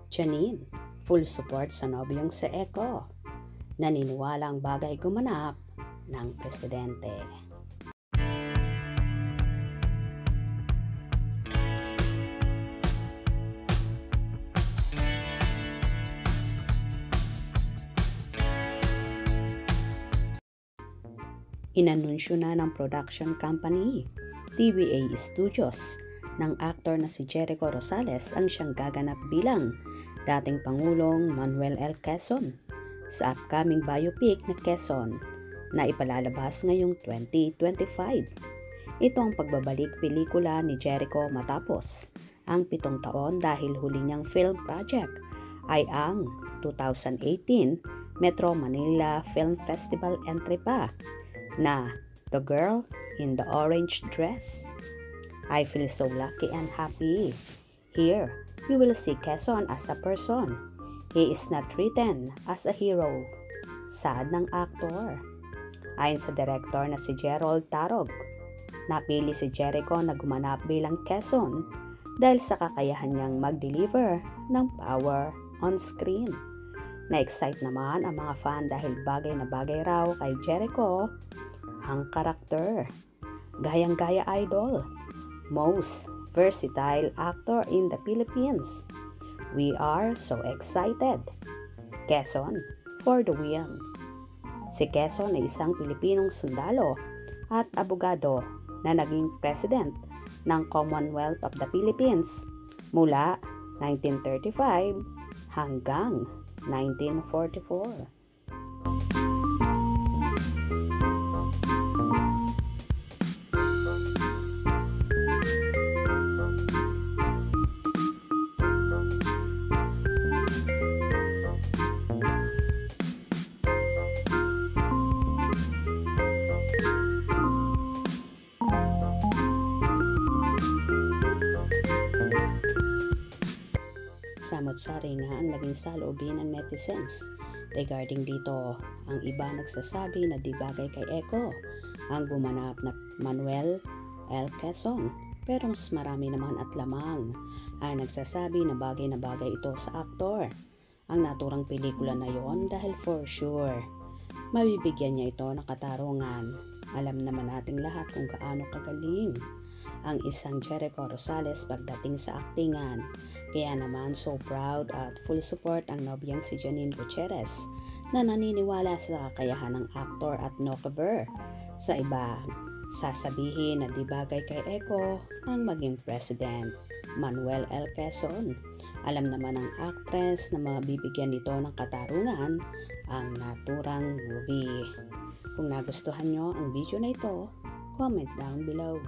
Janine, full support sa nobyong si Eco. Naniniwalang bagay gumanap ng presidente. Inanunsyo na ng production company, TVA Studios, ng aktor na si Jericho Rosales ang siyang gaganap bilang dating Pangulong Manuel L. Quezon sa upcoming biopic na Quezon na ipalalabas ngayong 2025. Ito ang pagbabalik pelikula ni Jericho matapos ang 7 taon dahil huli niyang film project ay ang 2018 Metro Manila Film Festival entry pa na The Girl in the Orange Dress. I feel so lucky and happy. Here, you will see Quezon as a person. He is not written as a hero. Sad ng aktor. Ayon sa director na si Gerald Tarog, napili si Jericho na gumanap bilang Quezon dahil sa kakayahan niyang mag-deliver ng power on screen. Na-excite naman ang mga fan dahil bagay na bagay raw kay Jericho ang karakter. Gayang-gaya idol. Most versatile actor in the Philippines. We are so excited. Quezon for the win. Si Quezon ay isang Pilipinong sundalo at abogado na naging president ng Commonwealth of the Philippines mula 1935 hanggang 1944. Samot-sari nga ang naging saloobin ng netizens. Regarding dito, ang iba nagsasabi na di bagay kay Eco ang gumanap na Manuel L. Quezon. Pero mas marami naman at lamang ang nagsasabi na bagay ito sa aktor. Ang naturang pelikula na yon dahil for sure, mabibigyan niya ito ng katarungan. Alam naman nating lahat kung gaano kagaling ang isang Jericho Rosales pagdating sa aktingan. Kaya naman so proud at full support ang nobyang si Janine Gutierrez na naniniwala sa kakayahan ng aktor at no-cover. Sa iba, sasabihin na di bagay kay Eco ang maging President Manuel L. Quezon. Alam naman ng actress na mabibigyan nito ng katarungan ang naturang movie. Kung nagustuhan nyo ang video na ito, comment down below.